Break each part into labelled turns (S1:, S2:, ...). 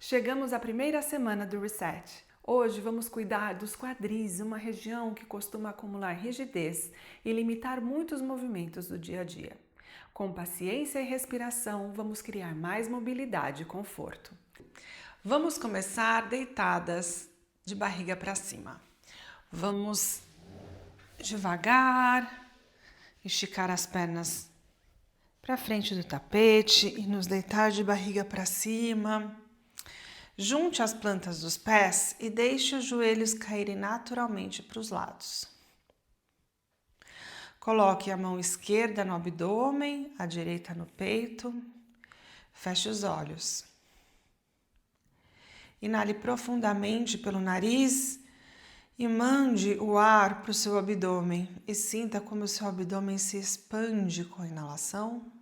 S1: Chegamos à primeira semana do Reset. Hoje vamos cuidar dos quadris, uma região que costuma acumular rigidez e limitar muitos movimentos do dia a dia. Com paciência e respiração, vamos criar mais mobilidade e conforto. Vamos começar deitadas de barriga para cima. Vamos devagar esticar as pernas para frente do tapete e nos deitar de barriga para cima. Junte as plantas dos pés e deixe os joelhos caírem naturalmente para os lados. Coloque a mão esquerda no abdômen, a direita no peito. Feche os olhos. Inale profundamente pelo nariz e mande o ar para o seu abdômen. E sinta como o seu abdômen se expande com a inalação.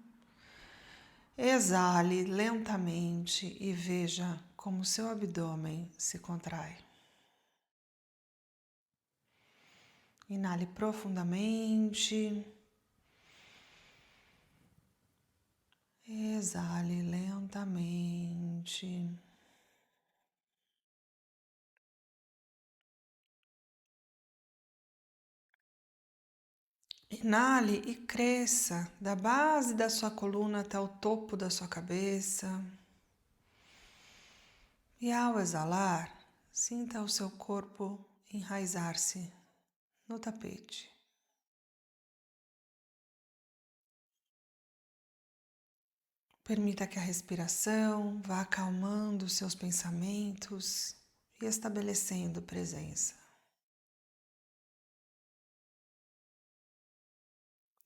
S1: Exale lentamente e veja como o seu abdômen se contrai. Inale profundamente. Exale lentamente. Inale e cresça da base da sua coluna até o topo da sua cabeça. E ao exalar, sinta o seu corpo enraizar-se no tapete. Permita que a respiração vá acalmando os seus pensamentos e estabelecendo presença.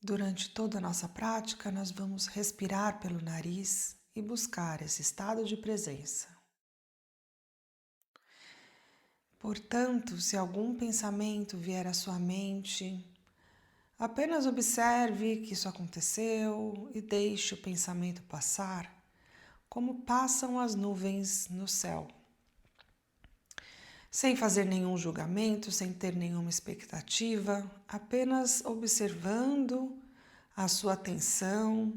S1: Durante toda a nossa prática, nós vamos respirar pelo nariz e buscar esse estado de presença. Portanto, se algum pensamento vier à sua mente, apenas observe que isso aconteceu e deixe o pensamento passar, como passam as nuvens no céu. Sem fazer nenhum julgamento, sem ter nenhuma expectativa, apenas observando a sua atenção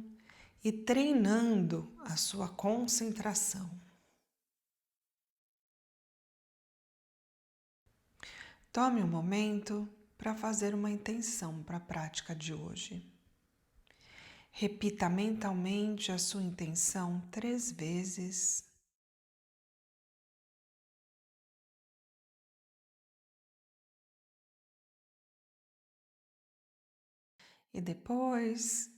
S1: e treinando a sua concentração. Tome um momento para fazer uma intenção para a prática de hoje. Repita mentalmente a sua intenção 3 vezes. E depois,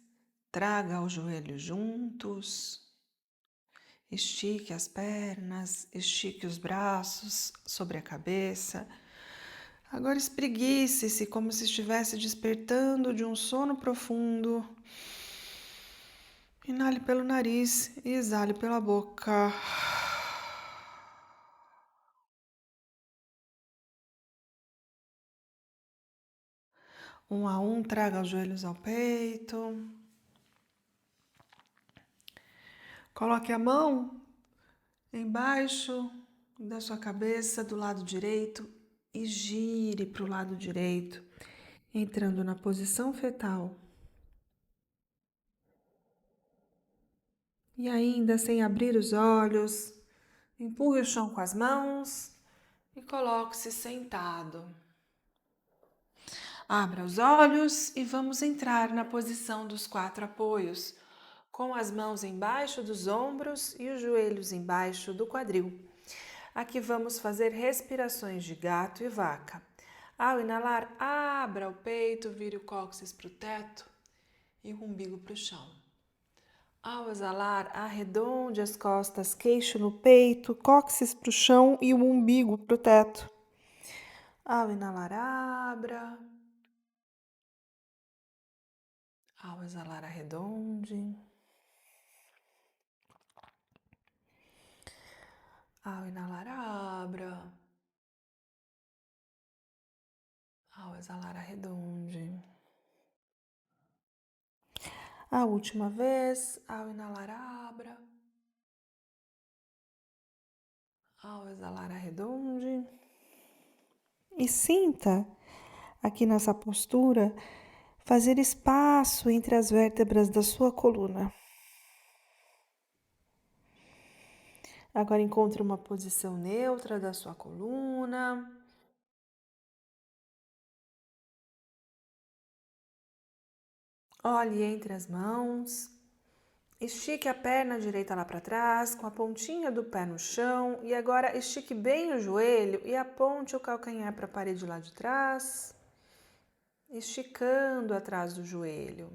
S1: traga os joelhos juntos, estique as pernas, estique os braços sobre a cabeça. Agora espreguice-se como se estivesse despertando de um sono profundo. Inale pelo nariz e exale pela boca. Um a um, traga os joelhos ao peito. Coloque a mão embaixo da sua cabeça do lado direito e gire para o lado direito, entrando na posição fetal. E ainda sem abrir os olhos, empurre o chão com as mãos e coloque-se sentado. Abra os olhos e vamos entrar na posição dos 4 apoios, com as mãos embaixo dos ombros e os joelhos embaixo do quadril. Aqui vamos fazer respirações de gato e vaca. Ao inalar, abra o peito, vire o cóccix para o teto e o umbigo para o chão. Ao exalar, arredonde as costas, queixo no peito, cóccix para o chão e o umbigo para o teto. Ao inalar, abra. Ao exalar, arredonde. Ao inalar, abra. Ao exalar, arredonde. A última vez, ao inalar, abra. Ao exalar, arredonde. E sinta, aqui nessa postura, fazer espaço entre as vértebras da sua coluna. Agora encontre uma posição neutra da sua coluna. Olhe entre as mãos. Estique a perna direita lá para trás, com a pontinha do pé no chão. E agora estique bem o joelho e aponte o calcanhar para a parede lá de trás, esticando atrás do joelho.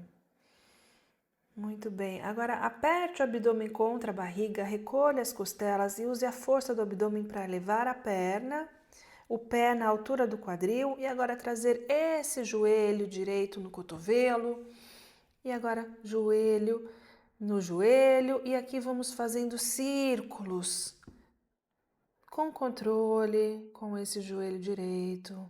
S1: Muito bem. Agora aperte o abdômen contra a barriga, recolha as costelas e use a força do abdômen para elevar a perna, o pé na altura do quadril e agora trazer esse joelho direito no cotovelo. E agora joelho no joelho e aqui vamos fazendo círculos com controle com esse joelho direito.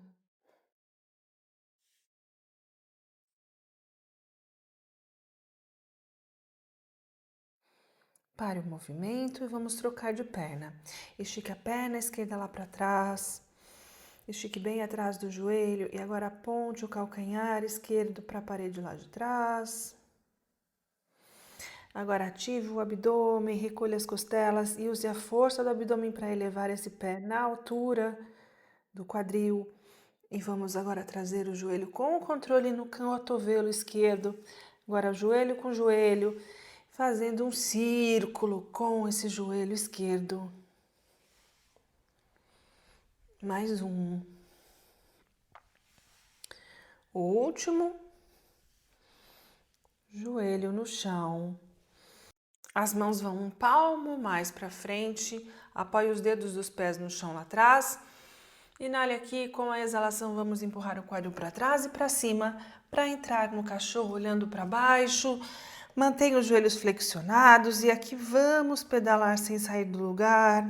S1: Pare o movimento e vamos trocar de perna. Estique a perna esquerda lá para trás. Estique bem atrás do joelho e agora aponte o calcanhar esquerdo para a parede lá de trás. Agora ative o abdômen, recolha as costelas e use a força do abdômen para elevar esse pé na altura do quadril. E vamos agora trazer o joelho com o controle no cotovelo esquerdo. Agora joelho com joelho, fazendo um círculo com esse joelho esquerdo. Mais um. O último. Joelho no chão. As mãos vão um palmo mais para frente. Apoie os dedos dos pés no chão lá atrás. Inale aqui, com a exalação vamos empurrar o quadril para trás e para cima, para entrar no cachorro olhando para baixo. Mantenha os joelhos flexionados e aqui vamos pedalar sem sair do lugar,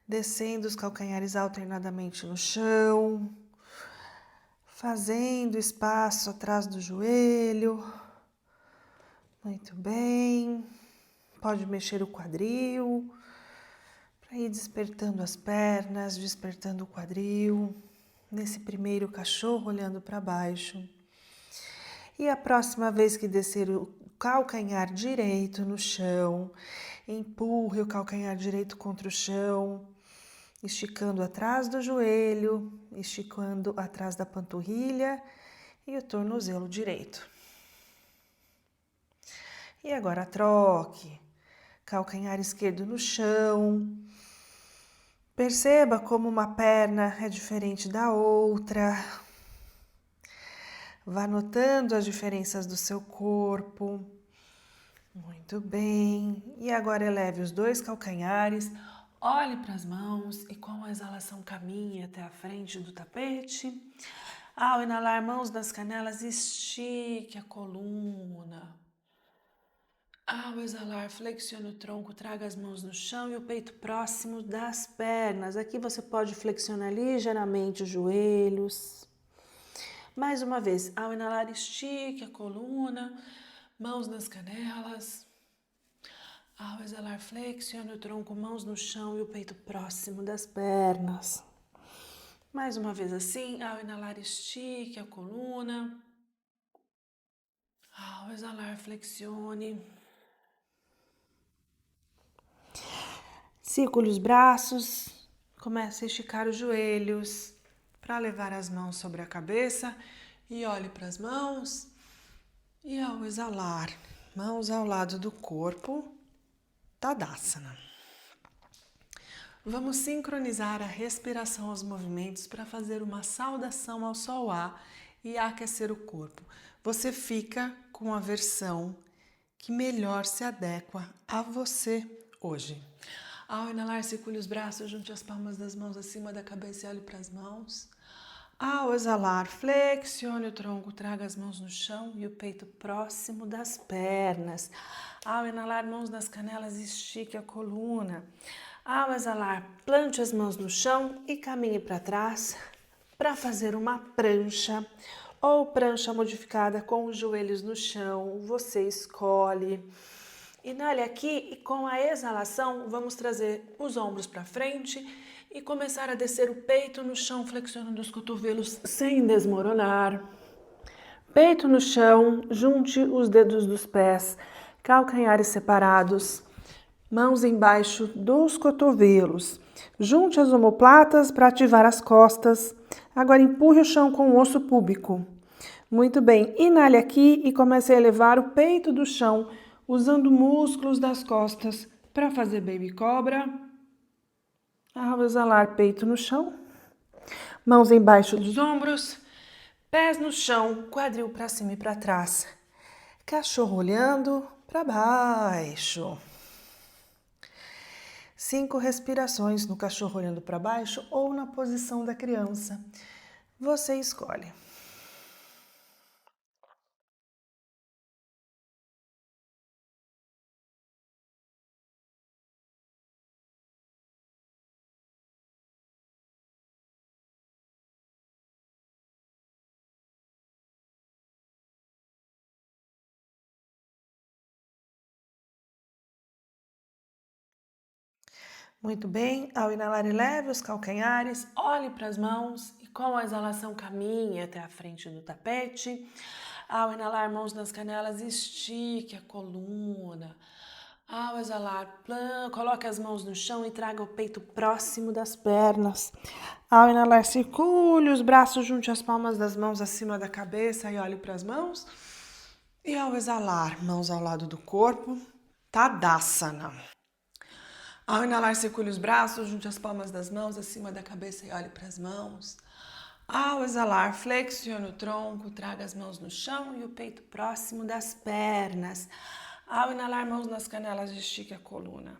S1: descendo os calcanhares alternadamente no chão, fazendo espaço atrás do joelho. Muito bem. Pode mexer o quadril. Para ir despertando as pernas, despertando o quadril, nesse primeiro cachorro olhando para baixo. E a próxima vez que descer o calcanhar direito no chão, empurre o calcanhar direito contra o chão, esticando atrás do joelho, esticando atrás da panturrilha e o tornozelo direito. E agora troque. Calcanhar esquerdo no chão. Perceba como uma perna é diferente da outra. Vá notando as diferenças do seu corpo. Muito bem. E agora eleve os dois calcanhares, olhe para as mãos e com a exalação caminhe até a frente do tapete. Ao inalar, mãos nas canelas, estique a coluna. Ao exalar, flexione o tronco, traga as mãos no chão e o peito próximo das pernas. Aqui você pode flexionar ligeiramente os joelhos. Mais uma vez, ao inalar, estique a coluna, mãos nas canelas. Ao exalar, flexione o tronco, mãos no chão e o peito próximo das pernas. Mais uma vez assim, ao inalar, estique a coluna. Ao exalar, flexione. Circule os braços, comece a esticar os joelhos para levar as mãos sobre a cabeça e olhe para as mãos. E ao exalar, mãos ao lado do corpo, Tadasana. Vamos sincronizar a respiração aos movimentos para fazer uma saudação ao Sol A e aquecer o corpo. Você fica com a versão que melhor se adequa a você hoje. Ao inalar, circule os braços, junte as palmas das mãos acima da cabeça e olhe para as mãos. Ao exalar, flexione o tronco, traga as mãos no chão e o peito próximo das pernas. Ao inalar, mãos nas canelas, estique a coluna. Ao exalar, plante as mãos no chão e caminhe para trás para fazer uma prancha ou prancha modificada com os joelhos no chão. Você escolhe. Inale aqui e com a exalação vamos trazer os ombros para frente e começar a descer o peito no chão, flexionando os cotovelos sem desmoronar. Peito no chão, junte os dedos dos pés, calcanhares separados. Mãos embaixo dos cotovelos. Junte as omoplatas para ativar as costas. Agora empurre o chão com o osso púbico. Muito bem, inale aqui e comece a elevar o peito do chão, usando músculos das costas para fazer baby cobra. Ao exalar, peito no chão. Mãos embaixo dos ombros. Pés no chão, quadril para cima e para trás. Cachorro olhando para baixo. 5 respirações no cachorro olhando para baixo ou na posição da criança. Você escolhe. Muito bem, ao inalar eleve os calcanhares, olhe para as mãos e com a exalação caminhe até a frente do tapete. Ao inalar, mãos nas canelas, estique a coluna. Ao exalar, coloque as mãos no chão e traga o peito próximo das pernas. Ao inalar, circule os braços, junte as palmas das mãos acima da cabeça e olhe para as mãos. E ao exalar, mãos ao lado do corpo, Tadasana. Ao inalar, circule os braços, junte as palmas das mãos acima da cabeça e olhe para as mãos. Ao exalar, flexione o tronco, traga as mãos no chão e o peito próximo das pernas. Ao inalar, mãos nas canelas, estique a coluna.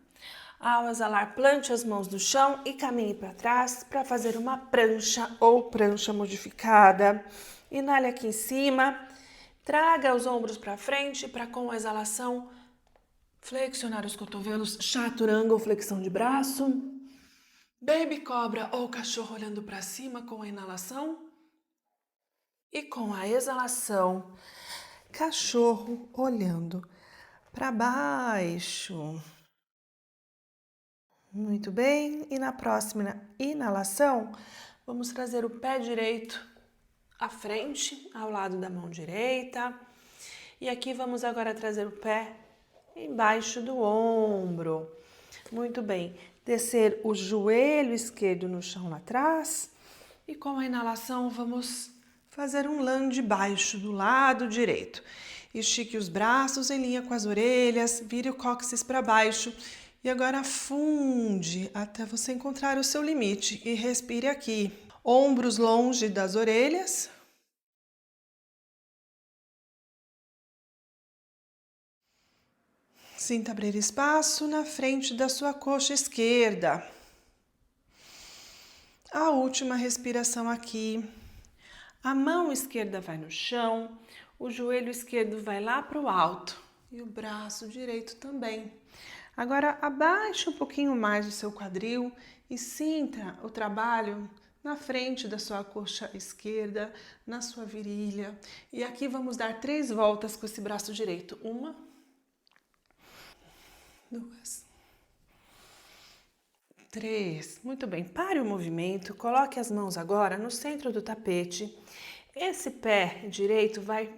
S1: Ao exalar, plante as mãos no chão e caminhe para trás para fazer uma prancha ou prancha modificada. Inale aqui em cima, traga os ombros para frente para com a exalação flexionar os cotovelos, chaturanga ou flexão de braço. Baby cobra ou cachorro olhando para cima com a inalação. E com a exalação, cachorro olhando para baixo. Muito bem. E na próxima inalação, vamos trazer o pé direito à frente, ao lado da mão direita. E aqui vamos agora trazer o pé embaixo do ombro. Muito bem. Descer o joelho esquerdo no chão lá atrás. E com a inalação, vamos fazer um lunge baixo do lado direito. Estique os braços em linha com as orelhas, vire o cóccix para baixo. E agora afunde até você encontrar o seu limite. E respire aqui. Ombros longe das orelhas. Sinta abrir espaço na frente da sua coxa esquerda. A última respiração aqui. A mão esquerda vai no chão, o joelho esquerdo vai lá para o alto e o braço direito também. Agora abaixe um pouquinho mais o seu quadril e sinta o trabalho na frente da sua coxa esquerda, na sua virilha. E aqui vamos dar 3 voltas com esse braço direito. 1, 2, 3. Muito bem, pare o movimento, coloque as mãos agora no centro do tapete. Esse pé direito vai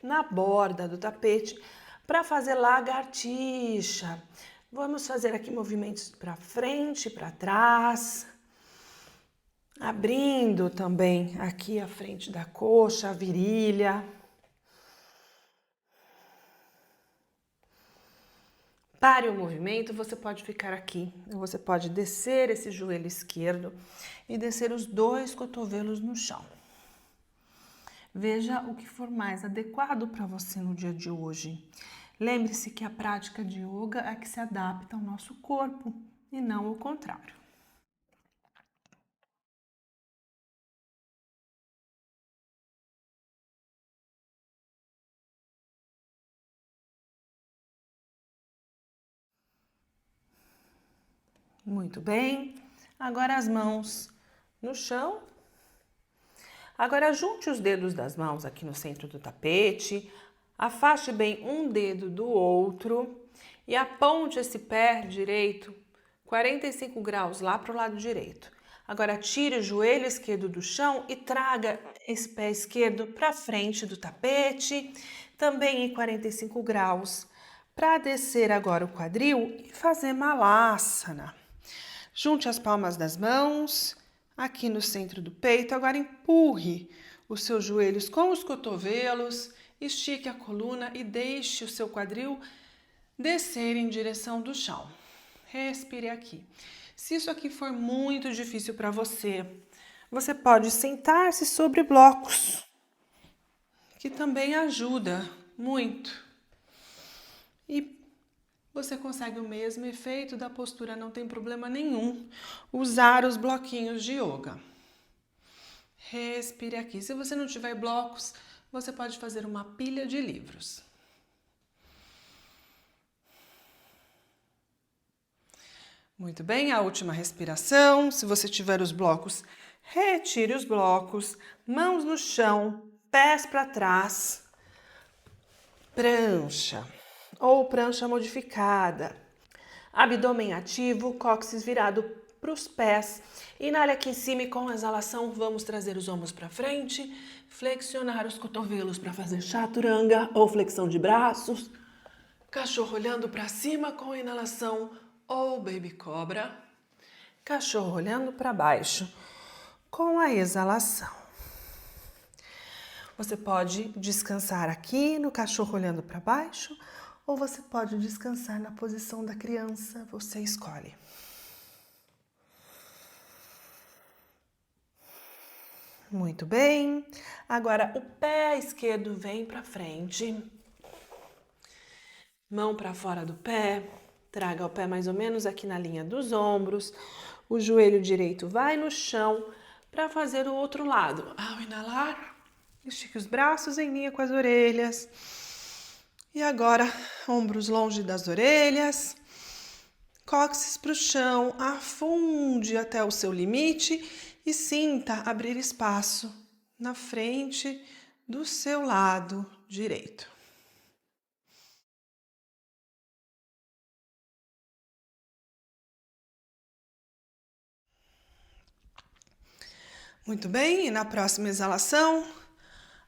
S1: na borda do tapete para fazer lagartixa. Vamos fazer aqui movimentos para frente, para trás. Abrindo também aqui a frente da coxa, a virilha. Pare o movimento, você pode ficar aqui, você pode descer esse joelho esquerdo e descer os 2 cotovelos no chão. Veja o que for mais adequado para você no dia de hoje. Lembre-se que a prática de yoga é que se adapta ao nosso corpo e não o contrário. Muito bem. Agora as mãos no chão. Agora junte os dedos das mãos aqui no centro do tapete. Afaste bem um dedo do outro e aponte esse pé direito 45 graus lá para o lado direito. Agora tire o joelho esquerdo do chão e traga esse pé esquerdo para frente do tapete, também em 45 graus para descer agora o quadril e fazer malássana. Junte as palmas das mãos aqui no centro do peito. Agora empurre os seus joelhos com os cotovelos, estique a coluna e deixe o seu quadril descer em direção do chão. Respire aqui. Se isso aqui for muito difícil para você, você pode sentar-se sobre blocos, que também ajuda muito. E você consegue o mesmo efeito da postura, não tem problema nenhum usar os bloquinhos de yoga. Respire aqui. Se você não tiver blocos, você pode fazer uma pilha de livros. Muito bem, a última respiração. Se você tiver os blocos, retire os blocos, mãos no chão, pés para trás, prancha ou prancha modificada, abdômen ativo, cóccix virado para os pés. Inale aqui em cima e com a exalação vamos trazer os ombros para frente, flexionar os cotovelos para fazer chaturanga ou flexão de braços, cachorro olhando para cima com a inalação ou baby cobra, cachorro olhando para baixo com a exalação. Você pode descansar aqui no cachorro olhando para baixo ou você pode descansar na posição da criança, você escolhe. Muito bem. Agora o pé esquerdo vem para frente. Mão para fora do pé. Traga o pé mais ou menos aqui na linha dos ombros. O joelho direito vai no chão para fazer o outro lado. Ao inalar, estique os braços em linha com as orelhas. E agora, ombros longe das orelhas. Cóccix para o chão, afunde até o seu limite e sinta abrir espaço na frente do seu lado direito. Muito bem, e na próxima exalação,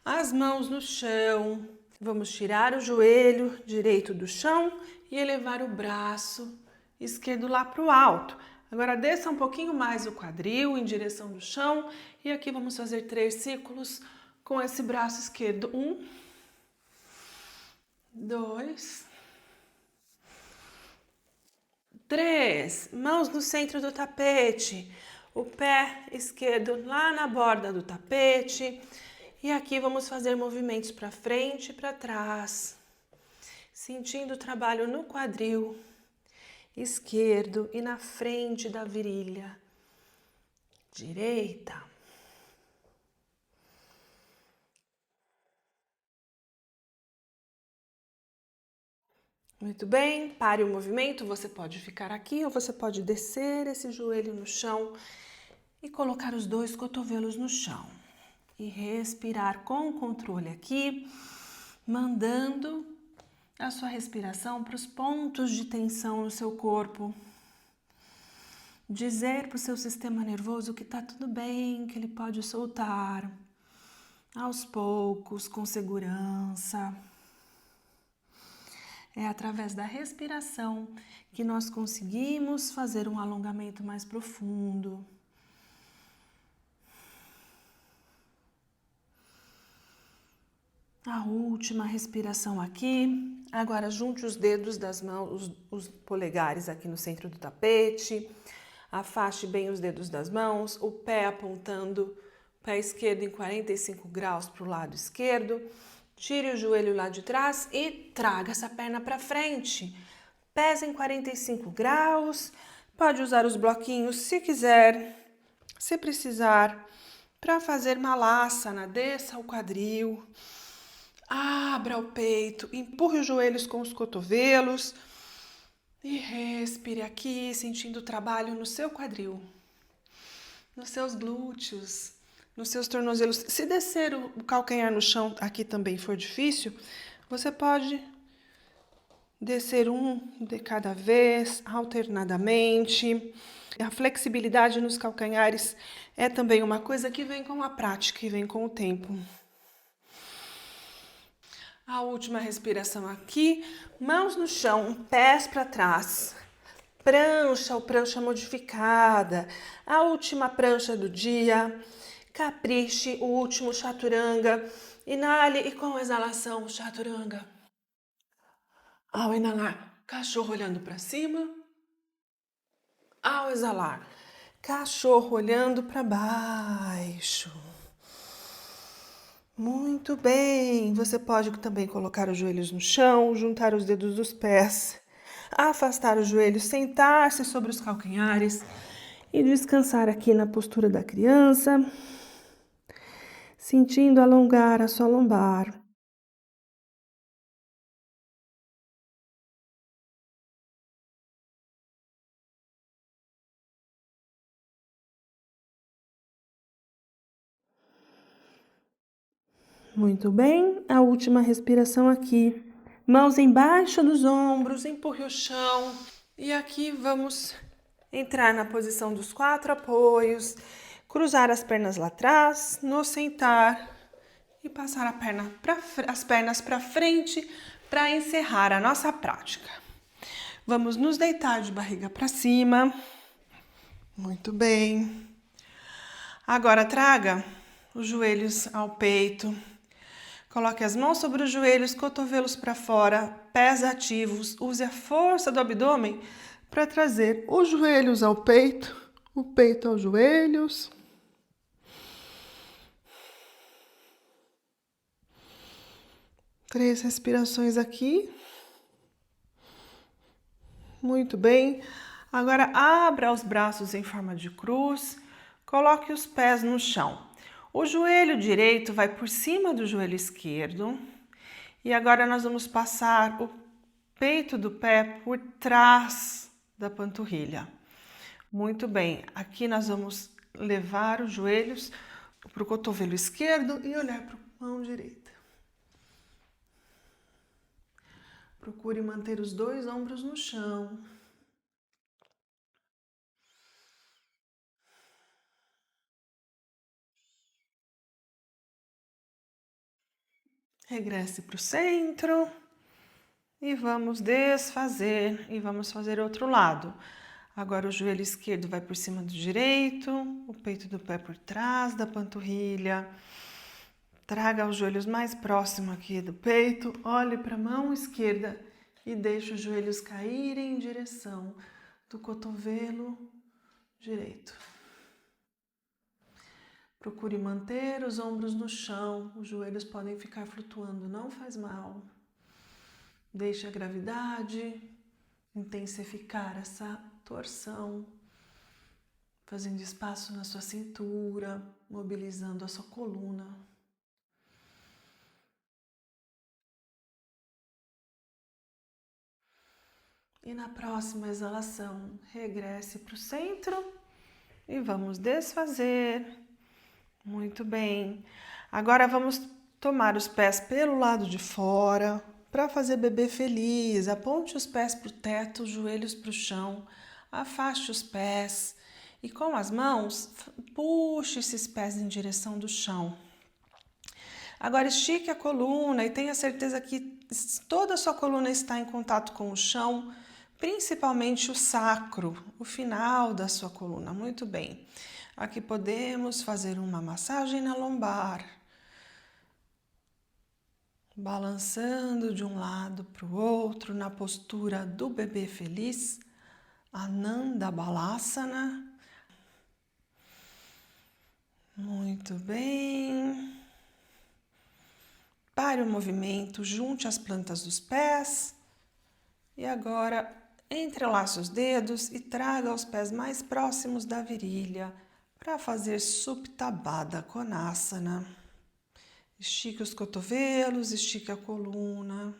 S1: as mãos no chão. Vamos tirar o joelho direito do chão e elevar o braço esquerdo lá para o alto. Agora desça um pouquinho mais o quadril em direção do chão e aqui vamos fazer 3 círculos com esse braço esquerdo. 1, 2, 3. Mãos no centro do tapete. O pé esquerdo lá na borda do tapete. E aqui vamos fazer movimentos para frente e para trás. Sentindo o trabalho no quadril esquerdo e na frente da virilha direita. Muito bem, pare o movimento, você pode ficar aqui ou você pode descer esse joelho no chão e colocar os 2 cotovelos no chão. E respirar com controle aqui, mandando a sua respiração para os pontos de tensão no seu corpo. Dizer para o seu sistema nervoso que está tudo bem, que ele pode soltar aos poucos, com segurança. É através da respiração que nós conseguimos fazer um alongamento mais profundo. A última respiração aqui. Agora junte os dedos das mãos, os polegares aqui no centro do tapete. Afaste bem os dedos das mãos, o pé apontando, pé esquerdo em 45 graus para o lado esquerdo. Tire o joelho lá de trás e traga essa perna para frente. Pés em 45 graus. Pode usar os bloquinhos se quiser, se precisar, para fazer malássana. Desça o quadril. Abra o peito, empurre os joelhos com os cotovelos e respire aqui, sentindo o trabalho no seu quadril, nos seus glúteos, nos seus tornozelos. Se descer o calcanhar no chão aqui também for difícil, você pode descer um de cada vez, alternadamente. A flexibilidade nos calcanhares é também uma coisa que vem com a prática e vem com o tempo. A última respiração aqui, mãos no chão, pés para trás. Prancha ou prancha modificada, a última prancha do dia. Capriche, o último chaturanga. Inale e com exalação, chaturanga. Ao inalar, cachorro olhando para cima. Ao exalar, cachorro olhando para baixo. Muito bem. Você pode também colocar os joelhos no chão, juntar os dedos dos pés, afastar os joelhos, sentar-se sobre os calcanhares e descansar aqui na postura da criança, sentindo alongar a sua lombar. Muito bem, a última respiração aqui. Mãos embaixo dos ombros, empurre o chão. E aqui vamos entrar na posição dos 4 apoios, cruzar as pernas lá atrás, nos sentar e passar as pernas para frente para encerrar a nossa prática. Vamos nos deitar de barriga para cima. Muito bem. Agora traga os joelhos ao peito. Coloque as mãos sobre os joelhos, cotovelos para fora, pés ativos. Use a força do abdômen para trazer os joelhos ao peito, o peito aos joelhos. Três respirações aqui. Muito bem. Agora abra os braços em forma de cruz. Coloque os pés no chão. O joelho direito vai por cima do joelho esquerdo. E agora nós vamos passar o peito do pé por trás da panturrilha. Muito bem. Aqui nós vamos levar os joelhos para o cotovelo esquerdo e olhar para a mão direita. Procure manter os 2 ombros no chão. Regresse para o centro e vamos desfazer e vamos fazer outro lado. Agora o joelho esquerdo vai por cima do direito, o peito do pé por trás da panturrilha. Traga os joelhos mais próximo aqui do peito, olhe para a mão esquerda e deixe os joelhos caírem em direção do cotovelo direito. Procure manter os ombros no chão, os joelhos podem ficar flutuando, não faz mal. Deixe a gravidade intensificar essa torção, fazendo espaço na sua cintura, mobilizando a sua coluna. E na próxima exalação, regresse para o centro e vamos desfazer. Muito bem. Agora vamos tomar os pés pelo lado de fora para fazer bebê feliz. Aponte os pés para o teto, os joelhos para o chão. Afaste os pés e com as mãos puxe esses pés em direção do chão. Agora estique a coluna e tenha certeza que toda a sua coluna está em contato com o chão, principalmente o sacro, o final da sua coluna. Muito bem. Aqui podemos fazer uma massagem na lombar, balançando de um lado para o outro na postura do bebê feliz, Ananda Balasana. Muito bem. Pare o movimento, junte as plantas dos pés e agora entrelace os dedos e traga os pés mais próximos da virilha para fazer Supta Baddha Konasana. Estique os cotovelos, estique a coluna.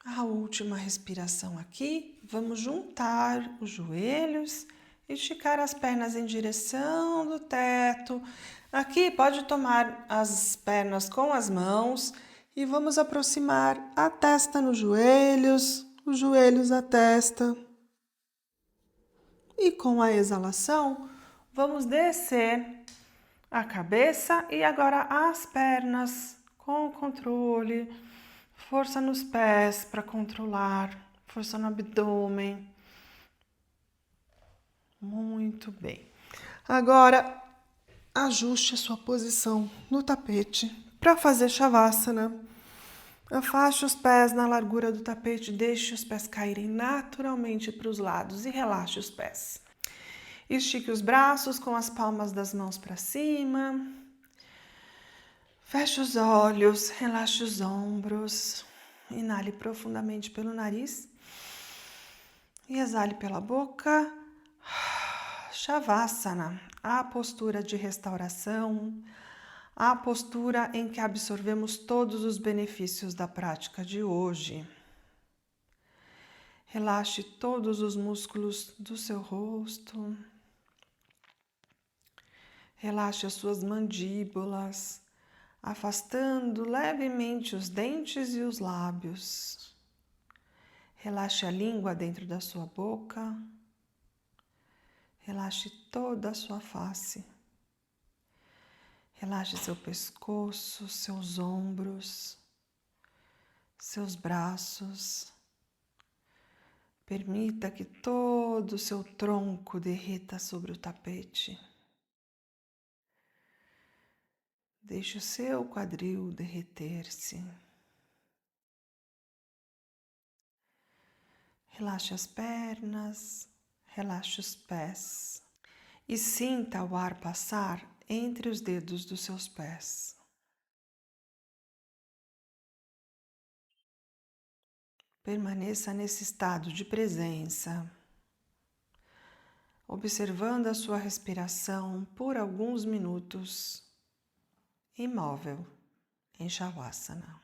S1: A última respiração aqui, vamos juntar os joelhos, esticar as pernas em direção do teto. Aqui pode tomar as pernas com as mãos e vamos aproximar a testa nos joelhos, os joelhos à testa. E com a exalação, Vamos descer a cabeça e agora as pernas com controle, força nos pés para controlar, força no abdômen. Muito bem. Agora, ajuste a sua posição no tapete para fazer Shavasana. Afaste os pés na largura do tapete, deixe os pés caírem naturalmente para os lados e relaxe os pés. Estique os braços com as palmas das mãos para cima. Feche os olhos, relaxe os ombros. Inale profundamente pelo nariz e exale pela boca. Shavasana, a postura de restauração, a postura em que absorvemos todos os benefícios da prática de hoje. Relaxe todos os músculos do seu rosto. Relaxe as suas mandíbulas, afastando levemente os dentes e os lábios. Relaxe a língua dentro da sua boca. Relaxe toda a sua face. Relaxe seu pescoço, seus ombros, seus braços. Permita que todo o seu tronco derreta sobre o tapete. Deixe o seu quadril derreter-se. Relaxe as pernas, relaxe os pés e sinta o ar passar entre os dedos dos seus pés. Permaneça nesse estado de presença, observando a sua respiração por alguns minutos, imóvel em Shavasana.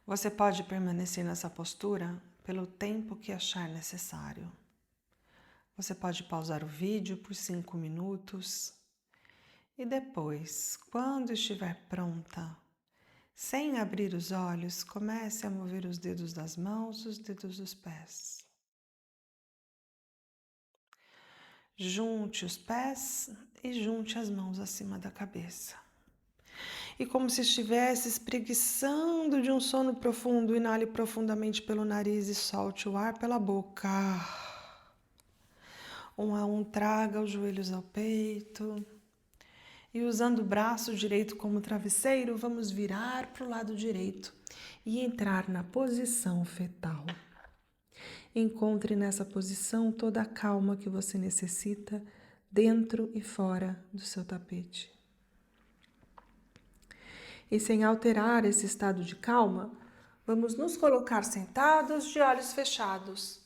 S1: Você pode permanecer nessa postura pelo tempo que achar necessário. Você pode pausar o vídeo por 5 minutos e depois, quando estiver pronta, sem abrir os olhos, comece a mover os dedos das mãos e os dedos dos pés. Junte os pés e junte as mãos acima da cabeça. E como se estivesse espreguiçando de um sono profundo, inale profundamente pelo nariz e solte o ar pela boca. Um a um, traga os joelhos ao peito. E usando o braço direito como travesseiro, vamos virar para o lado direito e entrar na posição fetal. Encontre nessa posição toda a calma que você necessita dentro e fora do seu tapete. E sem alterar esse estado de calma, vamos nos colocar sentados de olhos fechados,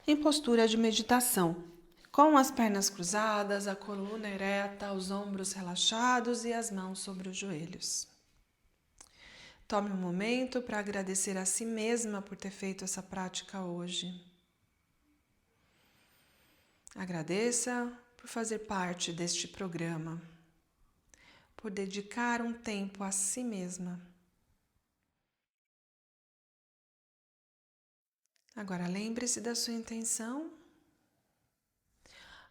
S1: em postura de meditação, com as pernas cruzadas, a coluna ereta, os ombros relaxados e as mãos sobre os joelhos. Tome um momento para agradecer a si mesma por ter feito essa prática hoje. Agradeça por fazer parte deste programa, por dedicar um tempo a si mesma. Agora lembre-se da sua intenção.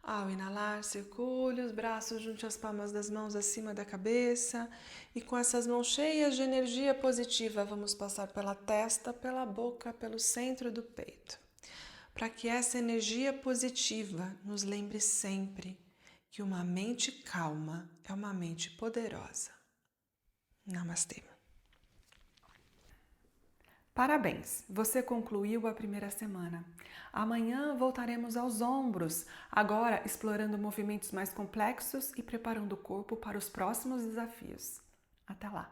S1: Ao inalar, circule os braços junto às palmas das mãos acima da cabeça e com essas mãos cheias de energia positiva, vamos passar pela testa, pela boca, pelo centro do peito, para que essa energia positiva nos lembre sempre que uma mente calma é uma mente poderosa. Namastê. Parabéns! Você concluiu a primeira semana. Amanhã voltaremos aos ombros, agora explorando movimentos mais complexos e preparando o corpo para os próximos desafios. Até lá!